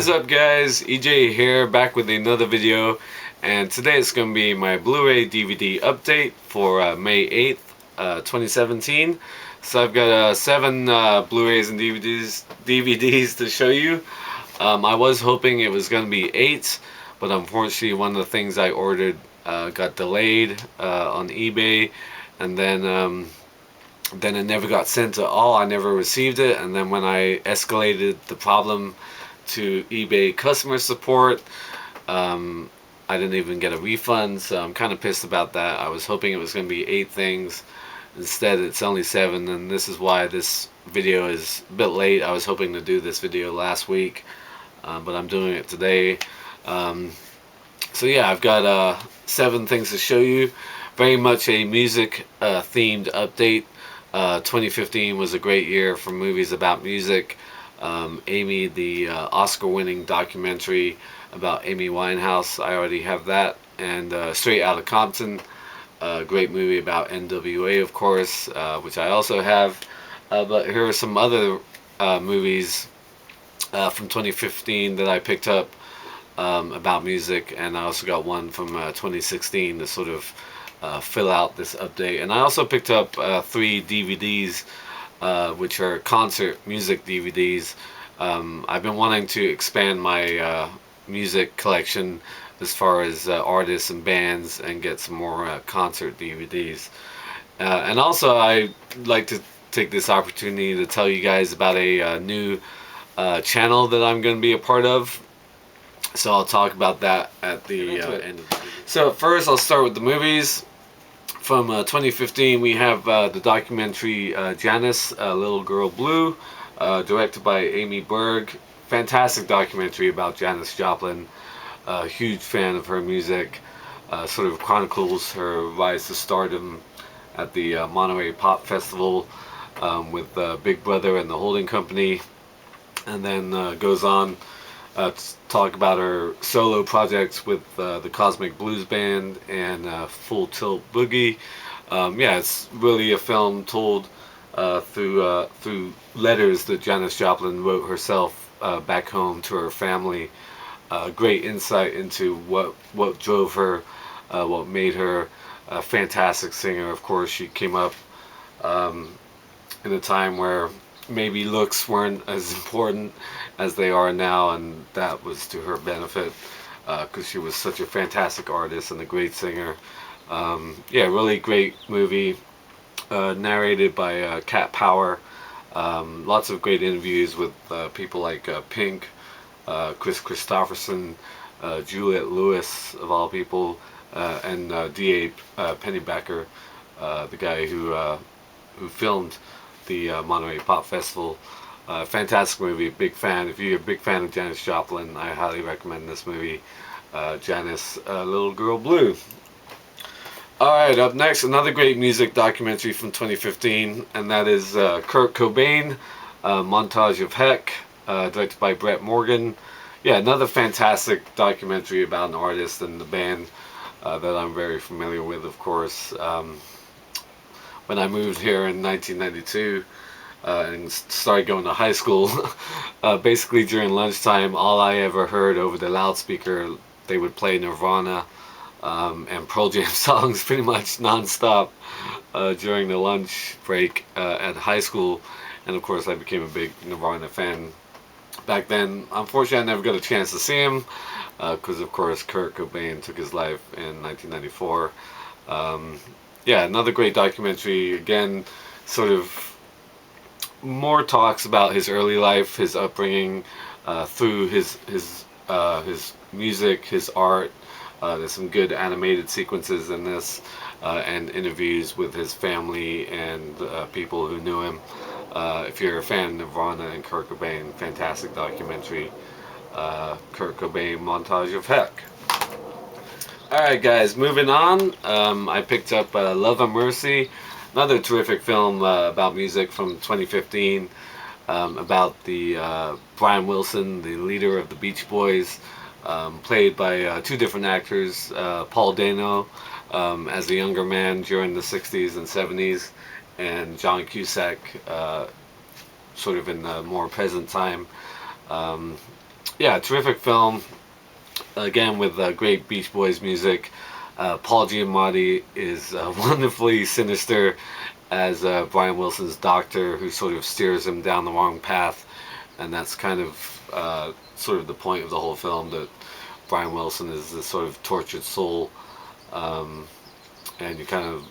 What is up, guys? EJ here, back with another video, and today it's going to be my Blu-ray DVD update for May 8th, 2017. So I've got 7 Blu-rays and DVDs to show you. I was hoping it was going to be 8, but unfortunately one of the things I ordered got delayed on eBay, and then it never got sent at all. I never received it, and then when I escalated the problem to eBay customer support, I didn't even get a refund, so I'm kind of pissed about that. I was hoping it was going to be 8 things. Instead it's only 7, and this is why this video is a bit late. I was hoping to do this video last week, but I'm doing it today. So yeah, I've got 7 things to show you. Very much a music themed update. 2015 was a great year for movies about music. Amy, the Oscar-winning documentary about Amy Winehouse, I already have that, and Straight Outta Compton, a great movie about NWA, of course, which I also have. But here are some other movies from 2015 that I picked up about music, and I also got one from 2016 to sort of fill out this update. And I also picked up 3 DVDs, which are concert music DVDs. I've been wanting to expand my music collection as far as artists and bands, and get some more concert DVDs. And also I'd like to take this opportunity to tell you guys about a new channel that I'm going to be a part of. So I'll talk about that at the end of the video. So first I'll start with the movies. From 2015 we have the documentary Janis, Little Girl Blue, directed by Amy Berg. Fantastic documentary about Janis Joplin. Huge fan of her music. Sort of chronicles her rise to stardom at the Monterey Pop Festival with Big Brother and the Holding Company, and then goes on to talk about her solo projects with the Cosmic Blues Band and Full Tilt Boogie. Yeah, it's really a film told through letters that Janis Joplin wrote herself back home to her family. Great insight into what drove her, what made her a fantastic singer. Of course, she came up in a time where maybe looks weren't as important as they are now, and that was to her benefit, because she was such a fantastic artist and a great singer. Yeah, really great movie, narrated by Cat Power. Lots of great interviews with people like Pink, Chris Christopherson, Juliette Lewis of all people, and D.A. Pennebaker, the guy who filmed the Monterey Pop Festival. Fantastic movie, big fan. If you're a big fan of Janis Joplin, I highly recommend this movie, Janis, Little Girl Blue. Alright, up next, another great music documentary from 2015, and that is Kurt Cobain, Montage of Heck, directed by Brett Morgan. Yeah, another fantastic documentary about an artist and the band that I'm very familiar with, of course. When I moved here in 1992 and started going to high school, basically during lunchtime, all I ever heard over the loudspeaker, they would play Nirvana and Pearl Jam songs pretty much non-stop during the lunch break at high school. And of course I became a big Nirvana fan back then. Unfortunately I never got a chance to see him, because of course Kurt Cobain took his life in 1994. Yeah, another great documentary. Again, sort of more talks about his early life, his upbringing, through his music, his art. There's some good animated sequences in this, and interviews with his family and people who knew him. If you're a fan of Nirvana and Kurt Cobain, fantastic documentary. Kurt Cobain, Montage of Heck. Alright guys, moving on, I picked up Love and Mercy, another terrific film about music from 2015, about the Brian Wilson, the leader of the Beach Boys, played by 2 different actors, Paul Dano as a younger man during the 60s and 70s, and John Cusack sort of in the more present time. yeah, terrific film. Again, with great Beach Boys music. Paul Giamatti is wonderfully sinister as Brian Wilson's doctor, who sort of steers him down the wrong path, and that's kind of sort of the point of the whole film, that Brian Wilson is this sort of tortured soul, um, and you kind of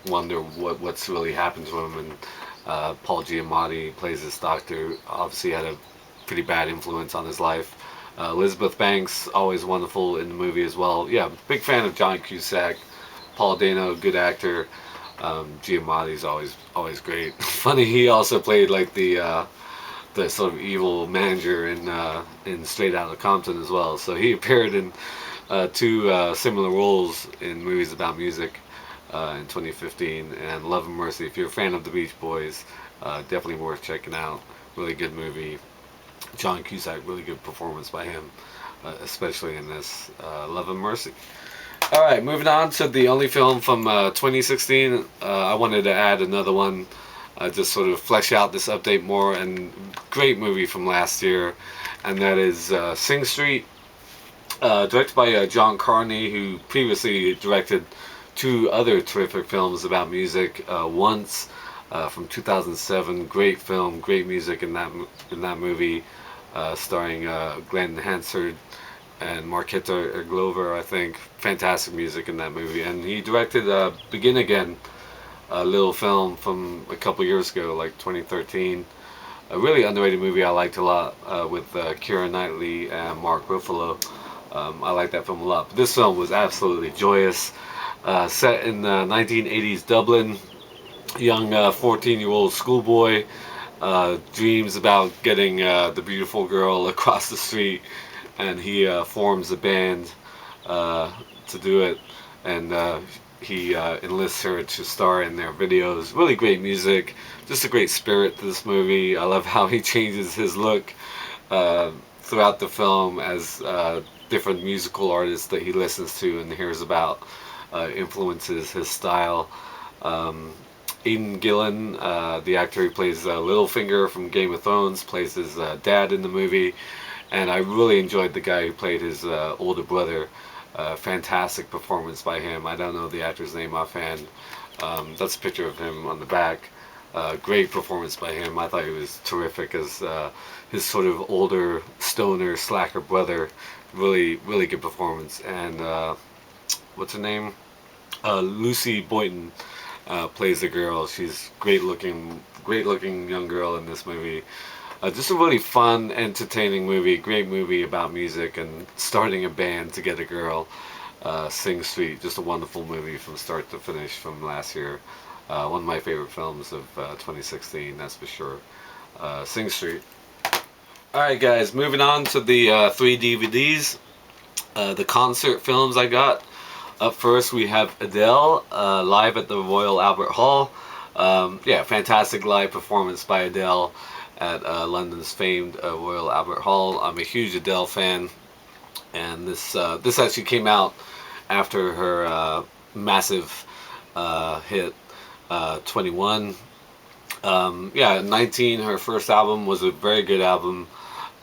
wonder what's really happened to him. And Paul Giamatti plays this doctor. Obviously, had a pretty bad influence on his life. Elizabeth Banks, always wonderful in the movie as well. Yeah, big fan of John Cusack. Paul Dano, good actor. Giamatti's always great. Funny, he also played like the sort of evil manager in Straight Outta Compton as well. So he appeared in two similar roles in movies about music in 2015. And Love and Mercy, if you're a fan of the Beach Boys, definitely worth checking out. Really good movie. John Cusack, really good performance by him, especially in this Love and Mercy. Alright, moving on to the only film from 2016. I wanted to add another one, just sort of flesh out this update more, and great movie from last year, and that is Sing Street, directed by John Carney, who previously directed two other terrific films about music. Once, from 2007, great film, great music in that movie, starring Glenn Hansard and Marketa Glover, I think. Fantastic music in that movie. And he directed Begin Again, a little film from a couple years ago, like 2013. A really underrated movie I liked a lot, with Keira Knightley and Mark Ruffalo. I like that film a lot. But this film was absolutely joyous. Set in 1980s Dublin. Young 14-year-old schoolboy dreams about getting the beautiful girl across the street, and he forms a band to do it, and he enlists her to star in their videos. Really great music, just a great spirit to this movie. I love how he changes his look throughout the film as different musical artists that he listens to and hears about influences his style. Aidan Gillen, the actor who plays Littlefinger from Game of Thrones, plays his dad in the movie, and I really enjoyed the guy who played his older brother. Fantastic performance by him. I don't know the actor's name offhand. That's a picture of him on the back. Great performance by him. I thought he was terrific as his sort of older stoner slacker brother. Really, really good performance. And what's her name? Lucy Boynton plays the girl. She's great looking young girl in this movie. Just a really fun, entertaining movie. Great movie about music and starting a band to get a girl. Sing Street, just a wonderful movie from start to finish from last year. One of my favorite films of 2016, that's for sure. Sing Street. Alright guys, moving on to the 3 DVDs. The concert films I got. Up first we have Adele, live at the Royal Albert Hall. Yeah, fantastic live performance by Adele at London's famed Royal Albert Hall. I'm a huge Adele fan, and this actually came out after her massive hit 21. Yeah, 19, her first album, was a very good album,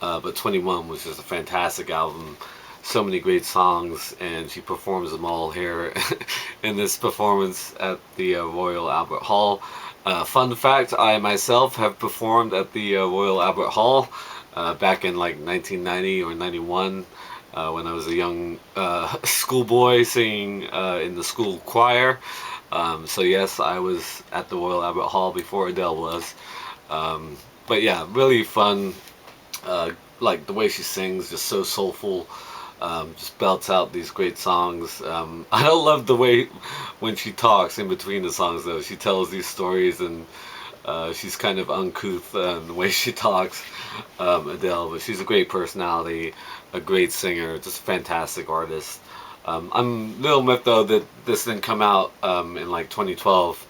but 21 was just a fantastic album. So many great songs, and she performs them all here in this performance at the Royal Albert Hall. Fun fact, I myself have performed at the Royal Albert Hall back in like 1990 or 91 when I was a young schoolboy singing in the school choir. So yes, I was at the Royal Albert Hall before Adele was. But yeah, really fun. Like the way she sings, just so soulful. Just belts out these great songs. I don't love the way when she talks in between the songs though. She tells these stories, and she's kind of uncouth in the way she talks, Adele, but she's a great personality, a great singer, just a fantastic artist. I'm a little miffed though that this didn't come out in like 2012,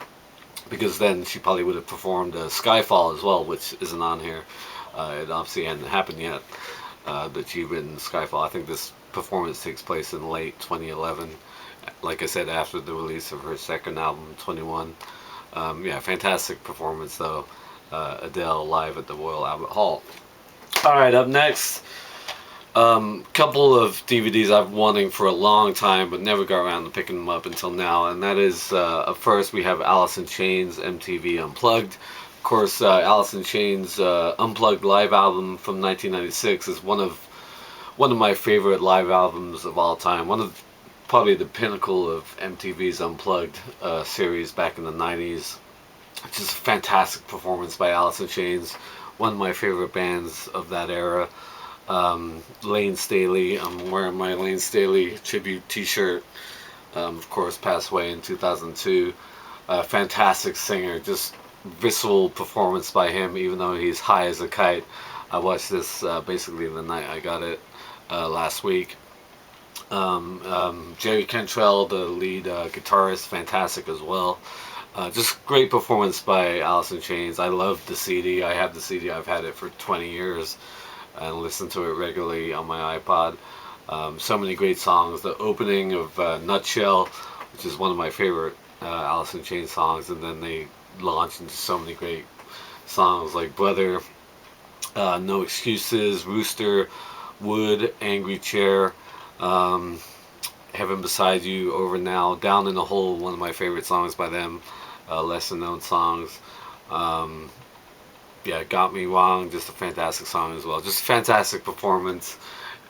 because then she probably would have performed Skyfall as well, which isn't on here. It obviously hadn't happened yet that she'd written Skyfall. I think this performance takes place in late 2011, like I said, after the release of her second album, 21. Yeah, fantastic performance though. Adele live at the Royal Albert Hall. Alright, up next, Couple of DVDs I've wanting for a long time, but never got around to picking them up until now, and that is first we have Alice in Chains MTV Unplugged. Of course, Alice in Chains Unplugged live album from 1996 is one of my favorite live albums of all time. One of probably the pinnacle of MTV's Unplugged series back in the 90s. Just a fantastic performance by Alice in Chains, one of my favorite bands of that era. Lane Staley, I'm wearing my Lane Staley tribute t-shirt. Of course, passed away in 2002. Fantastic singer, just visceral performance by him, even though he's high as a kite. I watched this basically the night I got it last week. Jerry Cantrell, the lead guitarist, fantastic as well. Just great performance by Alice in Chains. I love the CD. I have the CD. I've had it for 20 years and listen to it regularly on my iPod. So many great songs. The opening of Nutshell, which is one of my favorite Alice in Chains songs, and then they launched into so many great songs like Brother, No Excuses, Rooster, Wood, Angry Chair, Heaven Beside You, Over Now, Down in the Hole, one of my favorite songs by them, lesser known songs. Yeah, Got Me Wrong, just a fantastic song as well. Just a fantastic performance,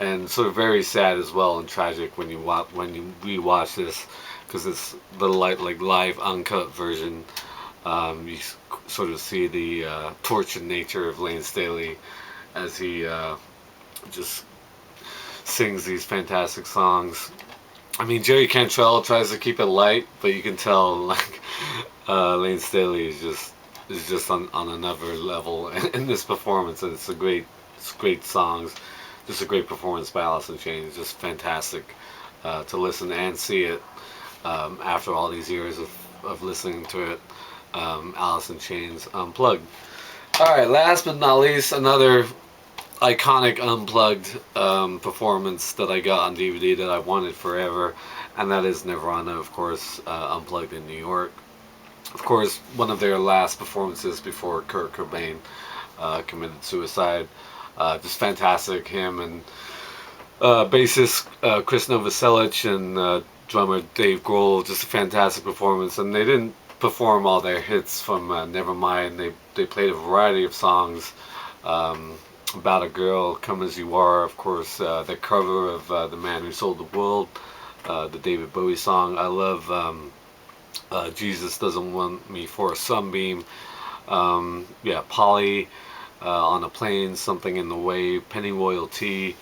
and sort of very sad as well and tragic when you rewatch this, because it's the like live uncut version. You sort of see the tortured nature of Lane Staley as he just sings these fantastic songs. I mean, Jerry Cantrell tries to keep it light, but you can tell like Lane Staley is just on another level in this performance, and it's great songs, just a great performance by Alice in Chains, just fantastic to listen and see it after all these years of listening to it. Alice in Chains Unplugged. All right, last but not least, another iconic Unplugged performance that I got on DVD that I wanted forever, and that is Nirvana, of course, Unplugged in New York. Of course, one of their last performances before Kurt Cobain committed suicide. Just fantastic. Him and bassist Chris Novoselic and drummer Dave Grohl, just a fantastic performance. And they didn't perform all their hits from Nevermind. They played a variety of songs. About a Girl, Come As You Are, of course, the cover of The Man Who Sold the World, the David Bowie song. I love Jesus Doesn't Want Me for a Sunbeam. Yeah, Polly, On a Plane, Something in the Way, Pennyroyal Tea,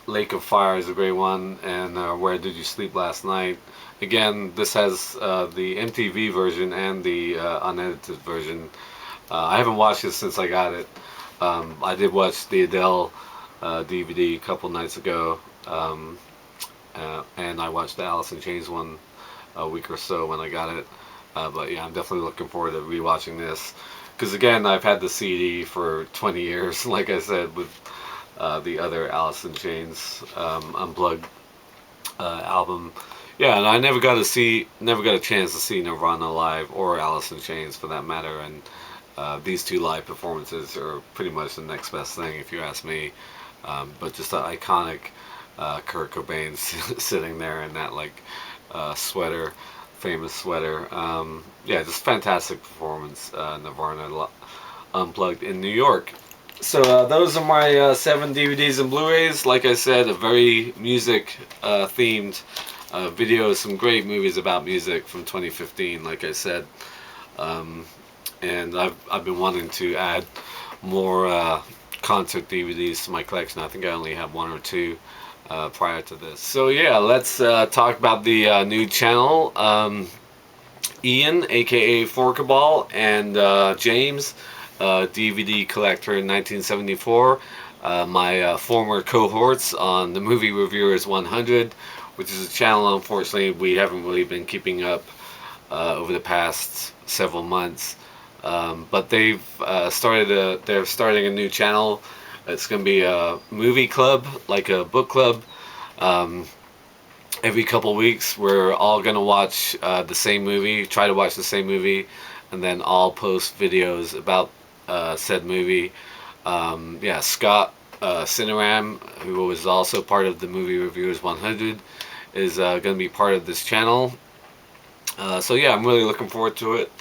Lake of Fire is a great one, and Where Did You Sleep Last Night. Again, this has the MTV version and the unedited version. I haven't watched it since I got it. I did watch the Adele DVD a couple nights ago, and I watched the Alice in Chains one a week or so when I got it. But yeah, I'm definitely looking forward to rewatching this, because again, I've had the CD for 20 years, like I said, with the other Alice in Chains Unplugged album. Yeah, and I never got a chance to see Nirvana live, or Alice in Chains for that matter, and these two live performances are pretty much the next best thing, if you ask me. But just an iconic Kurt Cobain sitting there in that like sweater, famous sweater. Yeah, just fantastic performance. Nirvana Unplugged in New York. So those are my 7 DVDs and Blu-rays. Like I said, a very music themed video. Some great movies about music from 2015. Like I said. And I've been wanting to add more concert DVDs to my collection. I think I only have 1 or 2 prior to this. So yeah, let's talk about the new channel. Ian, aka Forkaball, and James, DVD collector in 1974. My former cohorts on the Movie Reviewers 100, which is a channel unfortunately we haven't really been keeping up over the past several months. But they're starting a new channel. It's going to be a movie club, like a book club. Every couple weeks, we're all going to watch the same movie, try to watch the same movie, and then all post videos about said movie. Yeah, Scott Cineram, who was also part of the Movie Reviewers 100, is going to be part of this channel. So yeah, I'm really looking forward to it.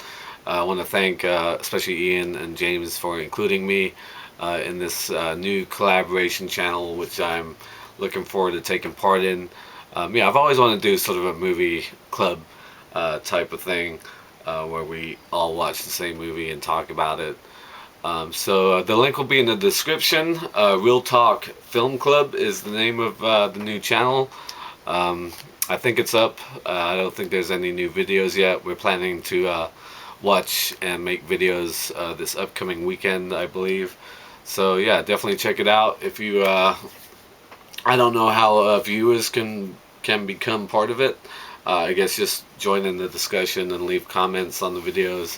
I want to thank especially Ian and James for including me in this new collaboration channel, which I'm looking forward to taking part in. Yeah, I've always wanted to do sort of a movie club type of thing where we all watch the same movie and talk about it. So the link will be in the description. Real Talk Film Club is the name of the new channel. I think it's up. I don't think there's any new videos yet. We're planning to watch and make videos this upcoming weekend, I believe. So yeah, definitely check it out. If you, I don't know how viewers can become part of it. I guess just join in the discussion and leave comments on the videos.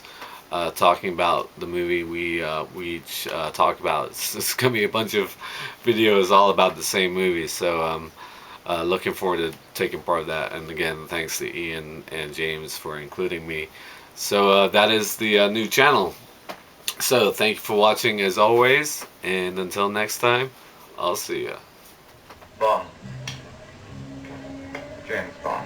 Talking about the movie we each talk about. It's gonna be a bunch of videos all about the same movie, so looking forward to taking part of that. And again, thanks to Ian and James for including me. So that is the new channel. So thank you for watching as always, and until next time, I'll see ya. Bond. James Bond.